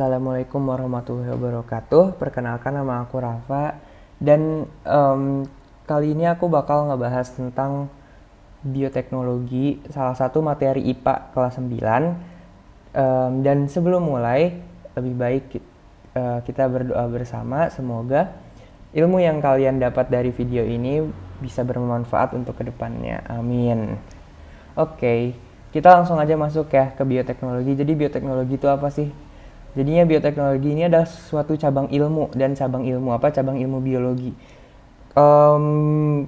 Assalamualaikum warahmatullahi wabarakatuh. Perkenalkan, nama aku Rafa dan kali ini aku bakal ngebahas tentang bioteknologi, salah satu materi IPA kelas 9. Dan sebelum mulai, lebih baik kita berdoa bersama. Semoga ilmu yang kalian dapat dari video ini bisa bermanfaat untuk kedepannya. Amin. Oke, kita langsung aja masuk ya ke bioteknologi. Jadi bioteknologi itu apa sih? Jadinya bioteknologi ini adalah suatu cabang ilmu, dan cabang ilmu apa? Cabang ilmu biologi. Em,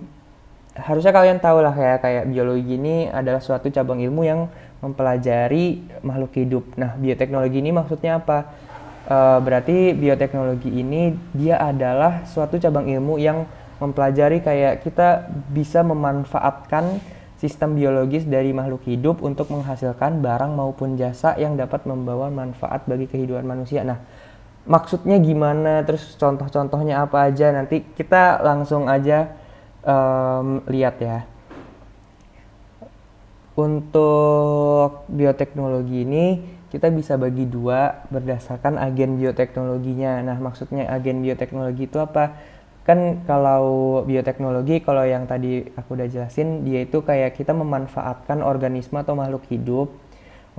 Harusnya kalian tahu lah kayak biologi ini adalah suatu cabang ilmu yang mempelajari makhluk hidup. Nah, bioteknologi ini maksudnya apa? Berarti bioteknologi ini dia adalah suatu cabang ilmu yang mempelajari kayak kita bisa memanfaatkan sistem biologis dari makhluk hidup untuk menghasilkan barang maupun jasa yang dapat membawa manfaat bagi kehidupan manusia. Nah, maksudnya gimana? Terus contoh-contohnya apa aja? Nanti kita langsung aja lihat ya. Untuk bioteknologi ini kita bisa bagi dua berdasarkan agen bioteknologinya. Nah, maksudnya agen bioteknologi itu apa? Kan kalau bioteknologi, kalau yang tadi aku udah jelasin, dia itu kayak kita memanfaatkan organisme atau makhluk hidup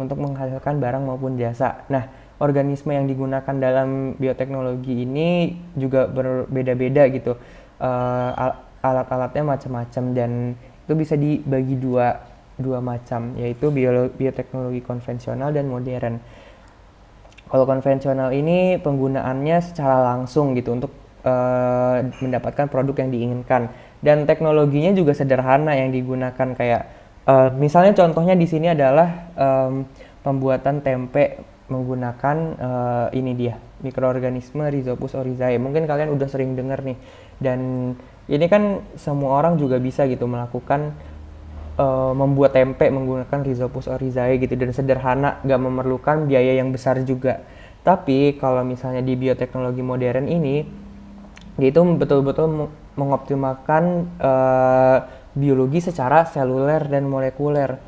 untuk menghasilkan barang maupun jasa. Nah, organisme yang digunakan dalam bioteknologi ini juga berbeda-beda gitu. Alat-alatnya macam-macam, dan itu bisa dibagi dua macam, yaitu bioteknologi konvensional dan modern. Kalau konvensional ini penggunaannya secara langsung gitu untuk mendapatkan produk yang diinginkan, dan teknologinya juga sederhana yang digunakan kayak misalnya contohnya di sini adalah pembuatan tempe menggunakan ini dia mikroorganisme Rhizopus oryzae. Mungkin kalian udah sering dengar nih, dan ini kan semua orang juga bisa gitu melakukan membuat tempe menggunakan Rhizopus oryzae gitu, dan sederhana, gak memerlukan biaya yang besar juga. Tapi kalau misalnya di bioteknologi modern ini, dia itu betul-betul mengoptimalkan biologi secara seluler dan molekuler.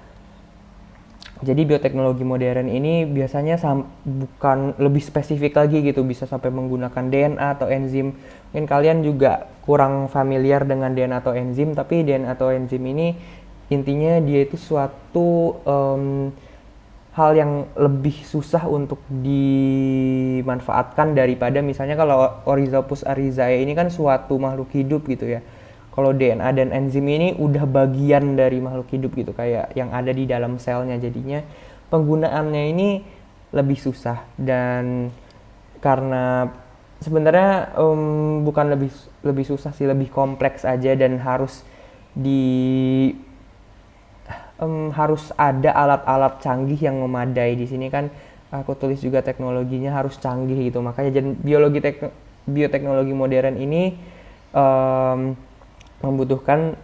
Jadi bioteknologi modern ini biasanya bukan lebih spesifik lagi gitu, bisa sampai menggunakan DNA atau enzim. Mungkin kalian juga kurang familiar dengan DNA atau enzim, tapi DNA atau enzim ini intinya dia itu suatu hal yang lebih susah untuk dimanfaatkan daripada misalnya kalau Rhizopus oryzae ini kan suatu makhluk hidup gitu ya. Kalau DNA dan enzim ini udah bagian dari makhluk hidup gitu, kayak yang ada di dalam selnya. Jadinya penggunaannya ini lebih susah, dan karena sebenarnya bukan lebih susah sih, lebih kompleks aja, dan harus ada alat-alat canggih yang memadai. Di sini kan aku tulis juga teknologinya harus canggih gitu. Makanya bioteknologi modern ini membutuhkan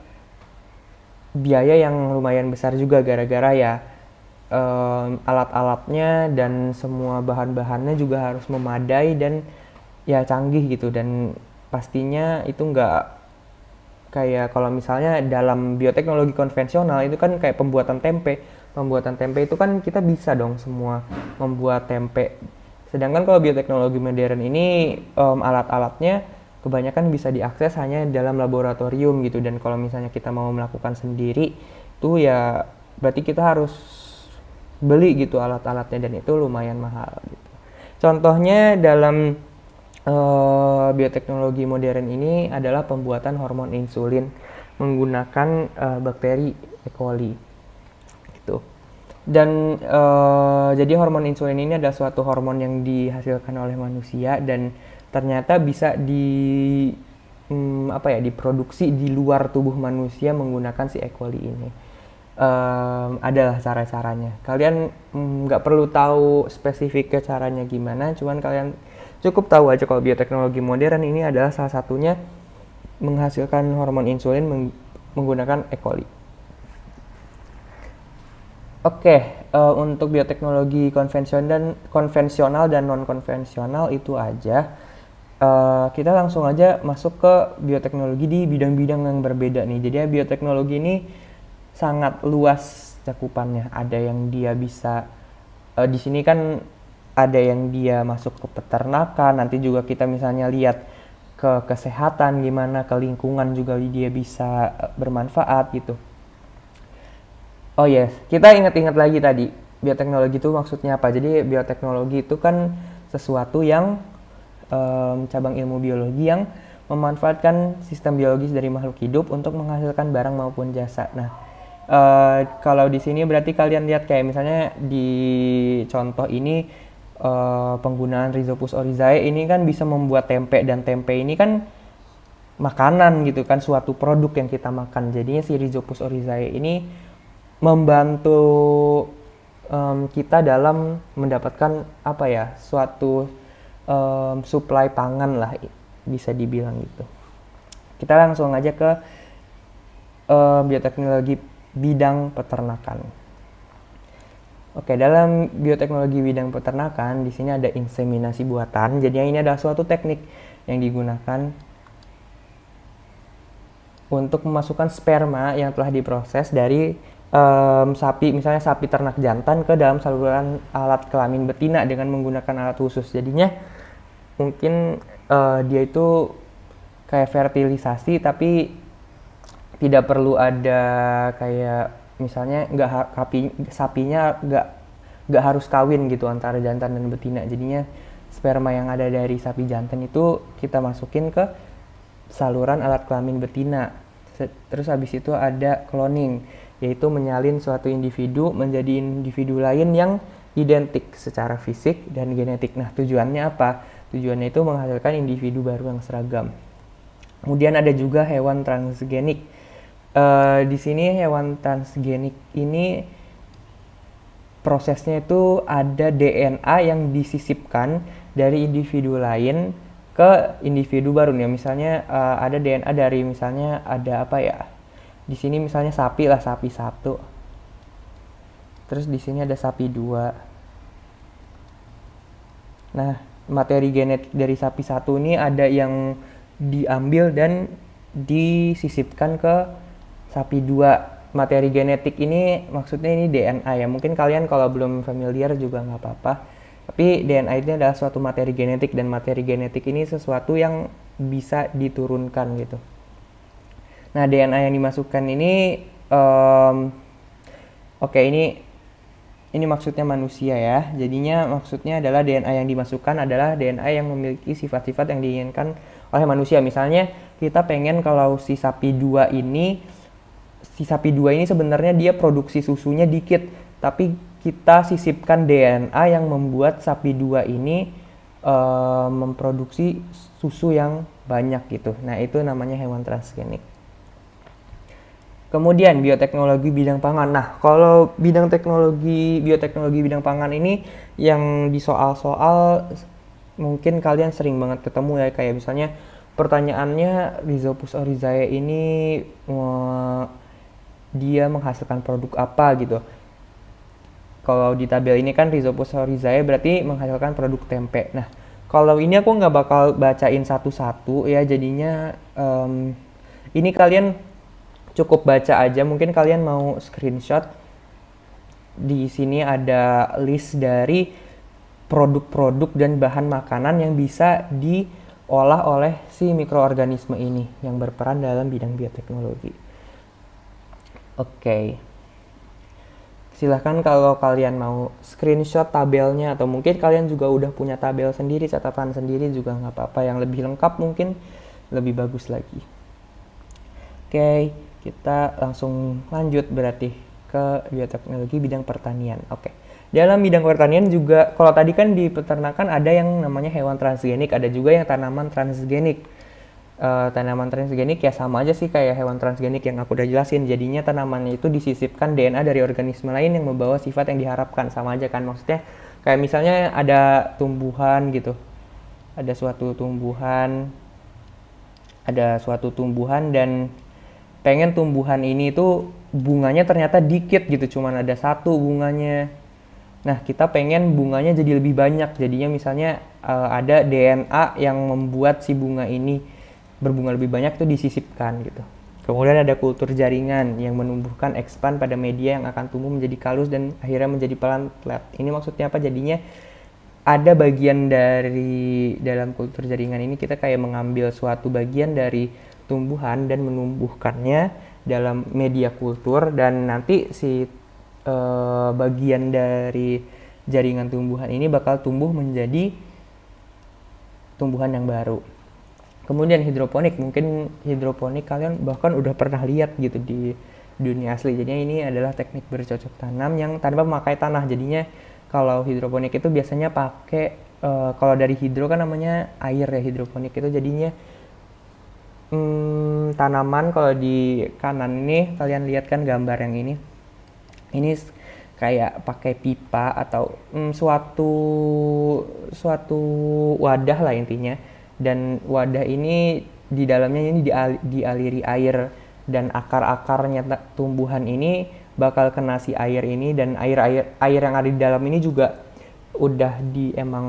biaya yang lumayan besar juga, gara-gara ya alat-alatnya dan semua bahan-bahannya juga harus memadai dan ya canggih gitu. Dan pastinya itu nggak kayak kalau misalnya dalam bioteknologi konvensional itu kan kayak pembuatan tempe itu kan kita bisa dong semua membuat tempe. Sedangkan kalau bioteknologi modern ini alat-alatnya kebanyakan bisa diakses hanya dalam laboratorium gitu, dan kalau misalnya kita mau melakukan sendiri itu ya berarti kita harus beli gitu alat-alatnya, dan itu lumayan mahal gitu. Contohnya dalam bioteknologi modern ini adalah pembuatan hormon insulin menggunakan bakteri E. coli gitu. Dan jadi hormon insulin ini adalah suatu hormon yang dihasilkan oleh manusia, dan ternyata bisa diproduksi di luar tubuh manusia menggunakan si E. coli ini. Adalah cara-caranya. Kalian nggak perlu tahu spesifik caranya gimana, cuman kalian cukup tahu aja kalau bioteknologi modern ini adalah salah satunya menghasilkan hormon insulin menggunakan E. coli. Oke, untuk bioteknologi konvensional dan non-konvensional itu aja. Kita langsung aja masuk ke bioteknologi di bidang-bidang yang berbeda nih. Jadi bioteknologi ini sangat luas cakupannya. Ada yang dia bisa di sini kan ada yang dia masuk ke peternakan, nanti juga kita misalnya lihat ke kesehatan gimana, ke lingkungan juga dia bisa bermanfaat gitu. Oh yes, kita ingat-ingat lagi tadi, bioteknologi itu maksudnya apa? Jadi bioteknologi itu kan sesuatu yang cabang ilmu biologi yang memanfaatkan sistem biologis dari makhluk hidup untuk menghasilkan barang maupun jasa. Nah, kalau di sini berarti kalian lihat kayak misalnya di contoh ini penggunaan Rhizopus oryzae ini kan bisa membuat tempe, dan tempe ini kan makanan gitu kan, suatu produk yang kita makan. Jadinya si Rhizopus oryzae ini membantu kita dalam mendapatkan apa ya, suatu supply pangan lah bisa dibilang gitu. Kita langsung aja ke bioteknologi bidang peternakan. Oke, dalam bioteknologi bidang peternakan di sini ada inseminasi buatan. Jadi ini adalah suatu teknik yang digunakan untuk memasukkan sperma yang telah diproses dari sapi, misalnya sapi ternak jantan ke dalam saluran alat kelamin betina dengan menggunakan alat khusus. Jadinya mungkin dia itu kayak fertilisasi, tapi tidak perlu ada kayak misalnya sapinya nggak harus kawin gitu antara jantan dan betina. Jadinya sperma yang ada dari sapi jantan itu kita masukin ke saluran alat kelamin betina. Terus habis itu ada cloning, yaitu menyalin suatu individu menjadi individu lain yang identik secara fisik dan genetik. Nah, tujuannya apa? Tujuannya itu menghasilkan individu baru yang seragam. Kemudian ada juga hewan transgenik. Di sini hewan transgenik ini prosesnya itu ada DNA yang disisipkan dari individu lain ke individu baru nih. Misalnya ada DNA dari misalnya ada apa ya? Di sini misalnya sapi lah, sapi 1. Terus di sini ada sapi 2. Nah, materi genetik dari sapi 1 ini ada yang diambil dan disisipkan ke sapi 2. Materi genetik ini maksudnya ini DNA ya. Mungkin kalian kalau belum familiar juga nggak apa-apa. Tapi DNA itu adalah suatu materi genetik, dan materi genetik ini sesuatu yang bisa diturunkan gitu. Nah, DNA yang dimasukkan ini, ini maksudnya manusia ya. Jadinya maksudnya adalah DNA yang dimasukkan adalah DNA yang memiliki sifat-sifat yang diinginkan oleh manusia. Misalnya kita pengen kalau si sapi 2 ini sebenarnya dia produksi susunya dikit, tapi kita sisipkan DNA yang membuat sapi 2 ini memproduksi susu yang banyak gitu. Nah, itu namanya hewan transgenik. Kemudian bioteknologi bidang pangan. Nah, kalau bioteknologi bidang pangan ini yang di soal-soal mungkin kalian sering banget ketemu ya, kayak misalnya pertanyaannya Rhizopus oryzae ini dia menghasilkan produk apa gitu. Kalau di tabel ini kan Rhizopus oryzae berarti menghasilkan produk tempe. Nah, kalau ini aku nggak bakal bacain satu-satu ya, jadinya ini kalian cukup baca aja. Mungkin kalian mau screenshot. Di sini ada list dari produk-produk dan bahan makanan yang bisa diolah oleh si mikroorganisme ini yang berperan dalam bidang bioteknologi. Oke. Silahkan kalau kalian mau screenshot tabelnya, atau mungkin kalian juga udah punya tabel sendiri, catatan sendiri juga nggak apa-apa. Yang lebih lengkap mungkin lebih bagus lagi. Oke, kita langsung lanjut berarti ke bioteknologi bidang pertanian. Oke. Dalam bidang pertanian juga, kalau tadi kan di peternakan ada yang namanya hewan transgenik, ada juga yang tanaman transgenik. Tanaman transgenik ya sama aja sih kayak hewan transgenik yang aku udah jelasin. Jadinya tanamannya itu disisipkan DNA dari organisme lain yang membawa sifat yang diharapkan. Sama aja kan, maksudnya kayak misalnya ada tumbuhan gitu, ada suatu tumbuhan dan pengen tumbuhan ini tuh bunganya ternyata dikit gitu, cuman ada 1 bunganya. Nah, kita pengen bunganya jadi lebih banyak. Jadinya misalnya ada DNA yang membuat si bunga ini berbunga lebih banyak, tuh disisipkan gitu. Kemudian ada kultur jaringan yang menumbuhkan expand pada media yang akan tumbuh menjadi kalus dan akhirnya menjadi pelat. Ini maksudnya apa? Jadinya ada bagian dari dalam kultur jaringan ini kita kayak mengambil suatu bagian dari tumbuhan dan menumbuhkannya dalam media kultur, dan nanti si bagian dari jaringan tumbuhan ini bakal tumbuh menjadi tumbuhan yang baru. Kemudian hidroponik, mungkin hidroponik kalian bahkan udah pernah lihat gitu di dunia asli. Jadinya ini adalah teknik bercocok tanam yang tanpa memakai tanah. Jadinya kalau hidroponik itu biasanya pakai kalau dari hidro kan namanya air ya, hidroponik itu jadinya tanaman. Kalau di kanan ini kalian lihat kan gambar yang ini kayak pakai pipa atau suatu wadah lah intinya, dan wadah ini di dalamnya ini dialiri air, dan akar-akarnya tumbuhan ini bakal kena si air ini, dan air yang ada di dalam ini juga emang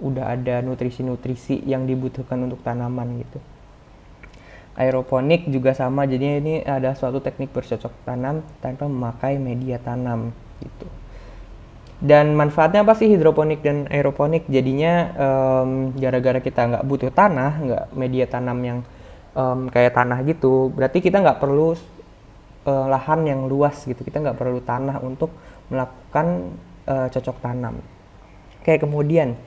udah ada nutrisi-nutrisi yang dibutuhkan untuk tanaman gitu. Aeroponik juga sama, jadinya ini ada suatu teknik bercocok tanam tanpa memakai media tanam gitu. Dan manfaatnya apa sih hidroponik dan aeroponik? Jadinya gara-gara kita nggak butuh tanah, nggak media tanam yang kayak tanah gitu, berarti kita nggak perlu lahan yang luas gitu, kita nggak perlu tanah untuk melakukan cocok tanam. Kayak kemudian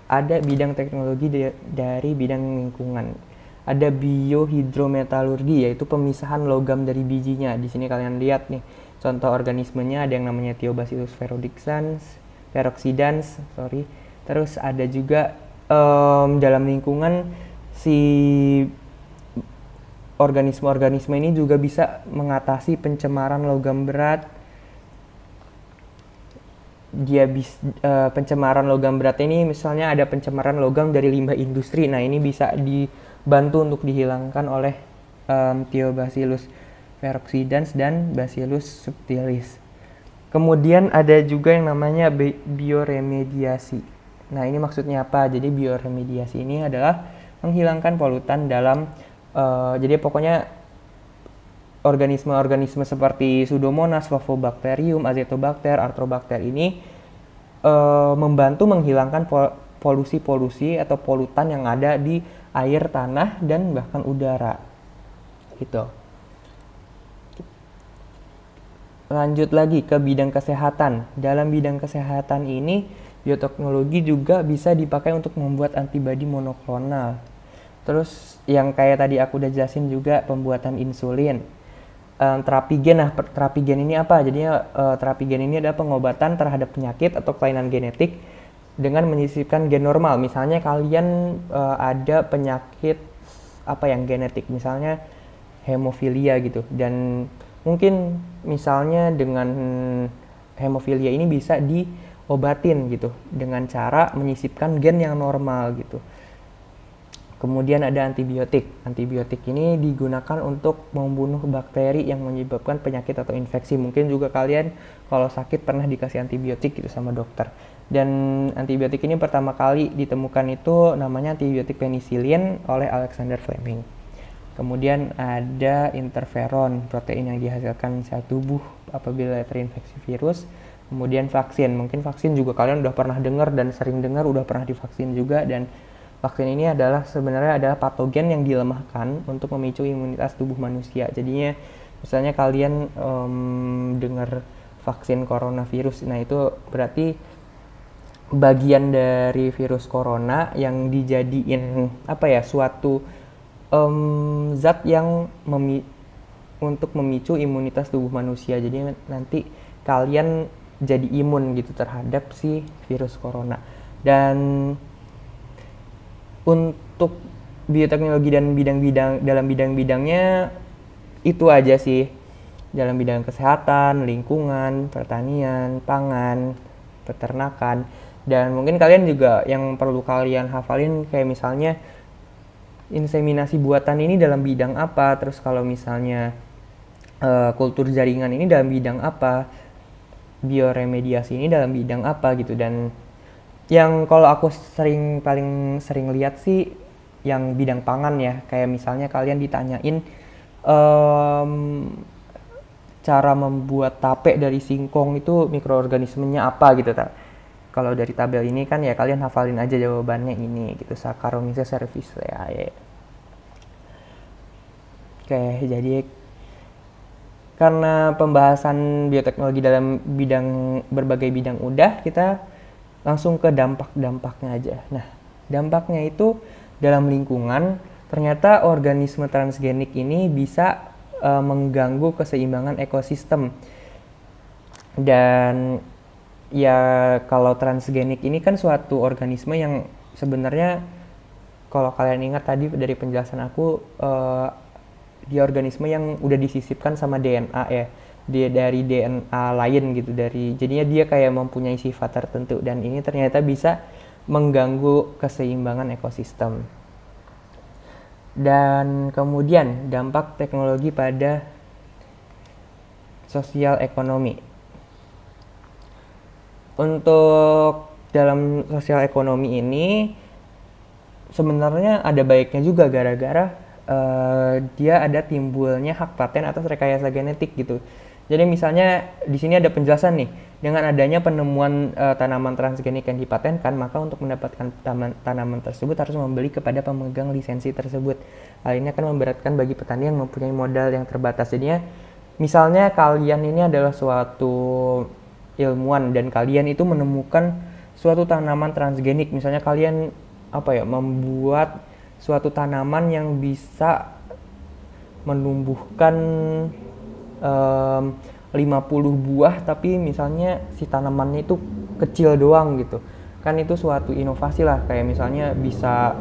ada bidang teknologi dari bidang lingkungan. Ada biohidrometalurgi, yaitu pemisahan logam dari bijinya. Di sini kalian lihat nih, contoh organismenya ada yang namanya Thiobacillus peroxidans, Terus ada juga dalam lingkungan si organisme-organisme ini juga bisa mengatasi pencemaran logam berat. Pencemaran logam berat ini misalnya ada pencemaran logam dari limbah industri. Nah, ini bisa dibantu untuk dihilangkan oleh Thiobacillus peroxidans dan Bacillus subtilis. Kemudian ada juga yang namanya bioremediasi. Nah, ini maksudnya apa? Jadi bioremediasi ini adalah menghilangkan polutan dalam jadi pokoknya organisme-organisme seperti Pseudomonas, Faecobacterium, Azotobacter, Arthrobacter ini membantu menghilangkan polusi-polusi atau polutan yang ada di air, tanah, dan bahkan udara. Gitu. Lanjut lagi ke bidang kesehatan. Dalam bidang kesehatan ini, bioteknologi juga bisa dipakai untuk membuat antibodi monoklonal. Terus yang kayak tadi aku udah jelasin juga pembuatan insulin. Terapi gen. Nah, terapi gen ini apa? Jadinya terapi gen ini adalah pengobatan terhadap penyakit atau kelainan genetik dengan menyisipkan gen normal. Misalnya kalian ada penyakit apa yang genetik, misalnya hemofilia gitu, dan mungkin misalnya dengan hemofilia ini bisa diobatin gitu dengan cara menyisipkan gen yang normal gitu. Kemudian ada antibiotik. Antibiotik ini digunakan untuk membunuh bakteri yang menyebabkan penyakit atau infeksi. Mungkin juga kalian kalau sakit pernah dikasih antibiotik gitu sama dokter. Dan antibiotik ini pertama kali ditemukan itu namanya antibiotik penisilin oleh Alexander Fleming. Kemudian ada interferon, protein yang dihasilkan sel tubuh apabila terinfeksi virus. Kemudian vaksin. Mungkin vaksin juga kalian udah pernah dengar dan sering dengar, udah pernah divaksin juga. Dan vaksin ini sebenarnya adalah patogen yang dilemahkan untuk memicu imunitas tubuh manusia. Jadinya misalnya kalian dengar vaksin coronavirus, nah itu berarti bagian dari virus corona yang dijadiin suatu zat yang untuk memicu imunitas tubuh manusia. Jadi nanti kalian jadi imun gitu terhadap si virus corona. Dan untuk bioteknologi dan dalam bidang-bidangnya itu aja sih. Dalam bidang kesehatan, lingkungan, pertanian, pangan, peternakan. Dan mungkin kalian juga yang perlu kalian hafalin kayak misalnya inseminasi buatan ini dalam bidang apa, terus kalau misalnya kultur jaringan ini dalam bidang apa, bioremediasi ini dalam bidang apa gitu. Dan yang kalau aku paling sering lihat sih yang bidang pangan ya, kayak misalnya kalian ditanyain cara membuat tape dari singkong itu mikroorganismenya apa gitu. kalau dari tabel ini kan ya kalian hafalin aja jawabannya ini gitu, Saccharomyces cerevisiae ya. Oke, jadi karena pembahasan bioteknologi dalam berbagai bidang udah, kita langsung ke dampak-dampaknya aja. Nah, dampaknya itu dalam lingkungan, ternyata organisme transgenik ini bisa mengganggu keseimbangan ekosistem. Dan ya kalau transgenik ini kan suatu organisme yang sebenarnya kalau kalian ingat tadi dari penjelasan aku, dia organisme yang udah disisipkan sama DNA ya, dia dari DNA lain gitu, jadinya dia kayak mempunyai sifat tertentu, dan ini ternyata bisa mengganggu keseimbangan ekosistem. Dan kemudian dampak teknologi pada sosial ekonomi. Untuk dalam sosial ekonomi ini sebenarnya ada baiknya juga, gara-gara dia ada timbulnya hak paten atas rekayasa genetik gitu. Jadi misalnya di sini ada penjelasan nih, dengan adanya penemuan tanaman transgenik yang dipatenkan, maka untuk mendapatkan tanaman tersebut harus membeli kepada pemegang lisensi tersebut. Hal ini akan memberatkan bagi petani yang mempunyai modal yang terbatas. Jadinya misalnya kalian ini adalah suatu ilmuwan dan kalian itu menemukan suatu tanaman transgenik, misalnya kalian membuat suatu tanaman yang bisa menumbuhkan 50 buah, tapi misalnya si tanamannya itu kecil doang gitu. Kan itu suatu inovasi lah, kayak misalnya bisa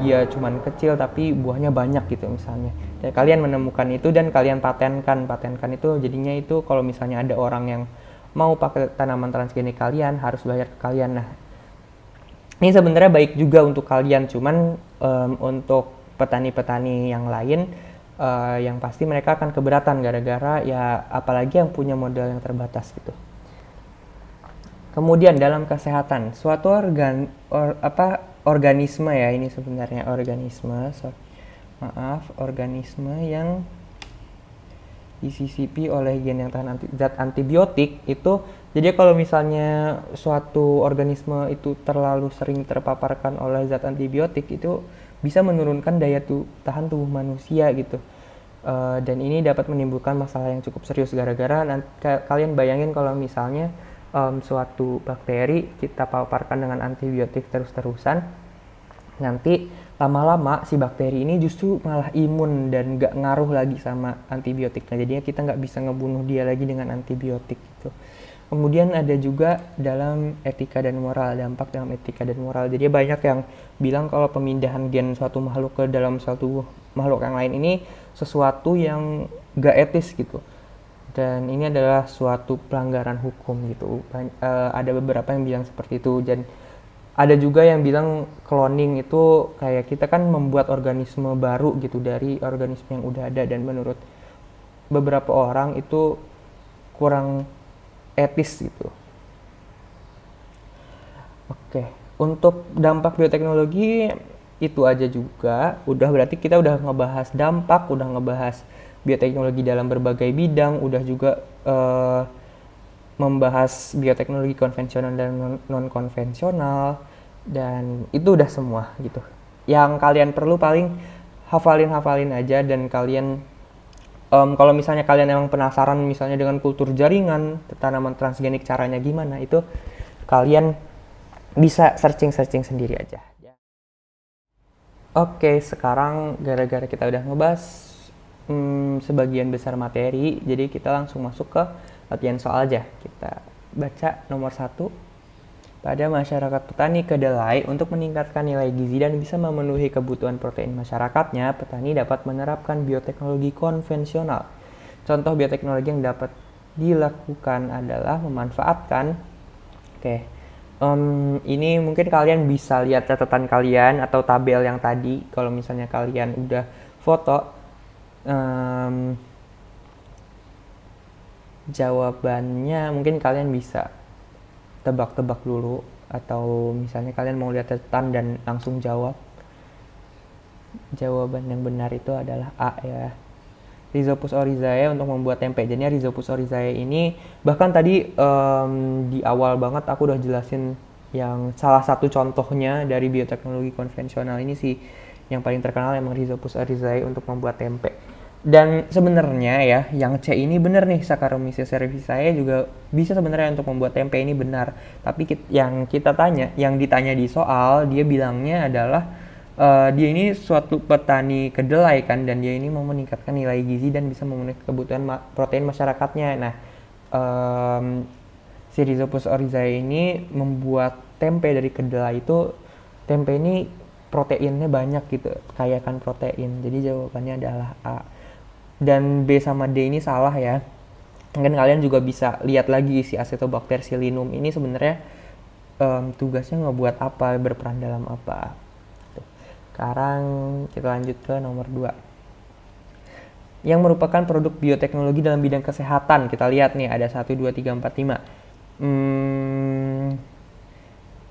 dia cuman kecil tapi buahnya banyak gitu misalnya. Dan kalian menemukan itu dan kalian patenkan itu, jadinya itu kalau misalnya ada orang yang mau pakai tanaman transgenik kalian harus bayar ke kalian. Nah, ini sebenarnya baik juga untuk kalian, cuman untuk petani-petani yang lain yang pasti mereka akan keberatan, gara-gara ya apalagi yang punya modal yang terbatas gitu. Kemudian dalam kesehatan, suatu organisme ya, ini sebenarnya organisme yang disisipi oleh gen yang tahan zat antibiotik itu. Jadi kalau misalnya suatu organisme itu terlalu sering terpaparkan oleh zat antibiotik, itu bisa menurunkan daya tahan tubuh manusia gitu. Dan ini dapat menimbulkan masalah yang cukup serius, gara-gara kalian bayangin kalau misalnya suatu bakteri kita paparkan dengan antibiotik terus-terusan, nanti lama-lama si bakteri ini justru malah imun dan gak ngaruh lagi sama antibiotiknya, jadinya kita gak bisa ngebunuh dia lagi dengan antibiotik gitu. Kemudian ada juga dalam etika dan moral, dampak dalam etika dan moral. Jadi banyak yang bilang kalau pemindahan gen suatu makhluk ke dalam suatu makhluk yang lain ini sesuatu yang gak etis gitu, dan ini adalah suatu pelanggaran hukum gitu. Ada beberapa yang bilang seperti itu, dan ada juga yang bilang cloning itu kayak kita kan membuat organisme baru gitu dari organisme yang udah ada, dan menurut beberapa orang itu kurang etis gitu. Oke, untuk dampak bioteknologi itu aja juga. Berarti kita udah ngebahas dampak, udah ngebahas bioteknologi dalam berbagai bidang, udah juga membahas bioteknologi konvensional dan non-konvensional, dan itu udah semua gitu. Yang kalian perlu paling hafalin aja, dan kalian kalau misalnya kalian emang penasaran misalnya dengan kultur jaringan tanaman transgenik caranya gimana, itu kalian bisa searching sendiri aja. Oke, sekarang gara-gara kita udah ngebahas sebagian besar materi, jadi kita langsung masuk ke latihan soal aja. Kita baca nomor 1. Pada masyarakat petani kedelai, untuk meningkatkan nilai gizi dan bisa memenuhi kebutuhan protein masyarakatnya, petani dapat menerapkan bioteknologi konvensional. Contoh bioteknologi yang dapat dilakukan adalah memanfaatkan ini mungkin kalian bisa lihat catatan kalian atau tabel yang tadi. Kalau misalnya kalian udah foto, jawabannya mungkin kalian bisa tebak-tebak dulu, atau misalnya kalian mau lihat catatan dan langsung jawab. Jawaban yang benar itu adalah A ya. Rhizopus oryzae untuk membuat tempe. Jadi Rhizopus oryzae ini bahkan tadi di awal banget aku udah jelasin yang salah satu contohnya dari bioteknologi konvensional ini sih yang paling terkenal emang Rhizopus oryzae untuk membuat tempe. Dan sebenarnya ya, yang C ini benar nih, Saccharomyces cerevisiae juga bisa sebenarnya untuk membuat tempe, ini benar. Tapi yang kita tanya, yang ditanya di soal, dia bilangnya adalah dia ini suatu petani kedelai kan, dan dia ini mau meningkatkan nilai gizi dan bisa memenuhi kebutuhan protein masyarakatnya. Nah, si Rhizopus oryzae ini membuat tempe dari kedelai itu, tempe ini proteinnya banyak gitu, kaya akan protein. Jadi jawabannya adalah A. Dan B sama D ini salah ya. Mungkin kalian juga bisa lihat lagi si Acetobacter psyllinum ini sebenarnya tugasnya ngebuat apa, berperan dalam apa. Sekarang kita lanjut ke nomor 2. Yang merupakan produk bioteknologi dalam bidang kesehatan. Kita lihat nih ada 1, 2, 3, 4, 5.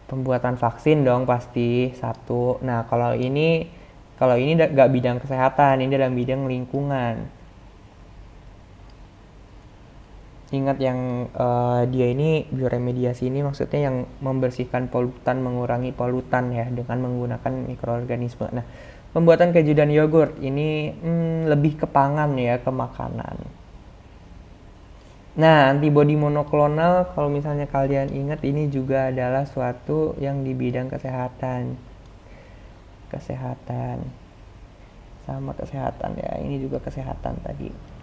Pembuatan vaksin dong pasti 1. Nah kalau ini nggak bidang kesehatan, ini dalam bidang lingkungan. Ingat yang dia ini bioremediasi ini maksudnya yang membersihkan polutan, mengurangi polutan ya dengan menggunakan mikroorganisme. Nah, pembuatan keju dan yogurt ini lebih ke pangan ya, ke makanan. Nah, antibodi monoklonal kalau misalnya kalian ingat ini juga adalah suatu yang di bidang kesehatan. Sama kesehatan ya, ini juga kesehatan tadi.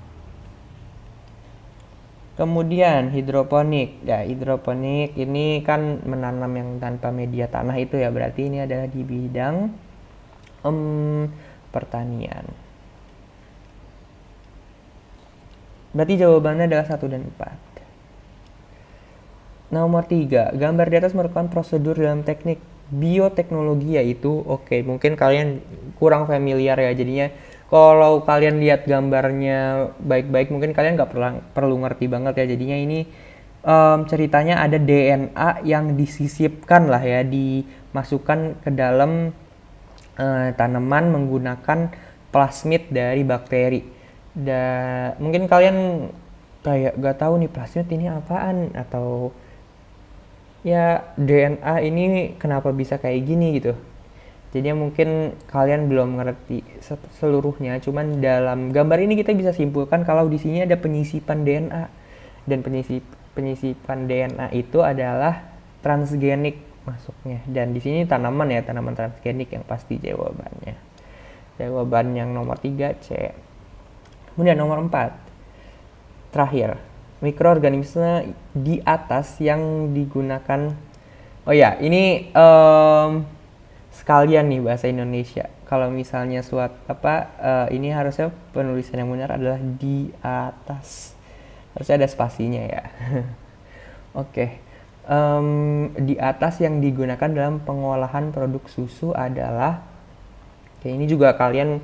Kemudian hidroponik. Ya, hidroponik ini kan menanam yang tanpa media tanah itu ya, berarti ini adalah di bidang pertanian. Berarti jawabannya adalah 1 dan 4. Nomor 3, gambar di atas merupakan prosedur dalam teknik bioteknologi yaitu, mungkin kalian kurang familiar ya, jadinya kalau kalian lihat gambarnya baik-baik mungkin kalian nggak perlu ngerti banget ya. Jadinya ini ceritanya ada DNA yang disisipkan lah ya, dimasukkan ke dalam tanaman menggunakan plasmid dari bakteri. Dan mungkin kalian kayak gak tahu nih plasmid ini apaan, atau ya DNA ini kenapa bisa kayak gini gitu. Jadi mungkin kalian belum ngerti seluruhnya, cuman dalam gambar ini kita bisa simpulkan kalau di sini ada penyisipan DNA, dan penyisipan DNA itu adalah transgenik masuknya. Dan di sini tanaman ya, tanaman transgenik yang pasti jawabannya. Jawaban yang nomor 3 C. Kemudian nomor 4. Terakhir, mikroorganisme di atas yang digunakan. Oh ya, ini sekalian nih bahasa Indonesia. Kalau misalnya ini harusnya penulisan yang benar adalah di atas. Harusnya ada spasinya ya. Di atas yang digunakan dalam pengolahan produk susu adalah. Ini juga kalian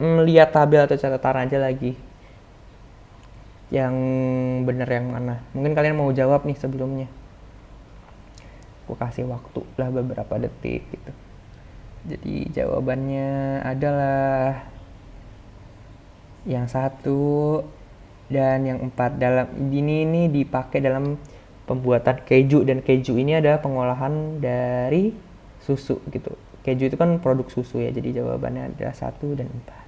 lihat tabel atau catatan aja lagi. Yang benar yang mana? Mungkin kalian mau jawab nih sebelumnya. Aku kasih waktu lah beberapa detik gitu. Jadi jawabannya adalah yang 1 dan yang 4. Dalam ini dipakai dalam pembuatan keju, dan keju ini adalah pengolahan dari susu gitu. Keju itu kan produk susu ya, jadi jawabannya adalah 1 dan 4.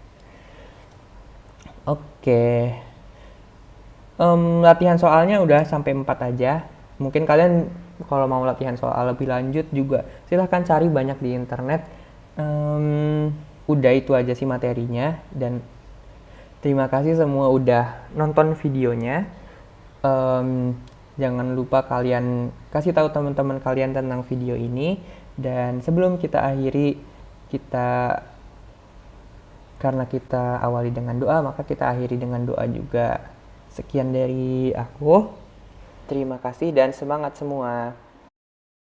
Latihan soalnya udah sampai 4 aja. Mungkin kalian kalau mau latihan soal lebih lanjut juga silahkan cari banyak di internet. Udah itu aja sih materinya, dan terima kasih semua udah nonton videonya. Jangan lupa kalian kasih tahu teman-teman kalian tentang video ini. Dan sebelum kita akhiri, karena kita awali dengan doa, maka kita akhiri dengan doa juga. Sekian dari aku. Terima kasih dan semangat semua.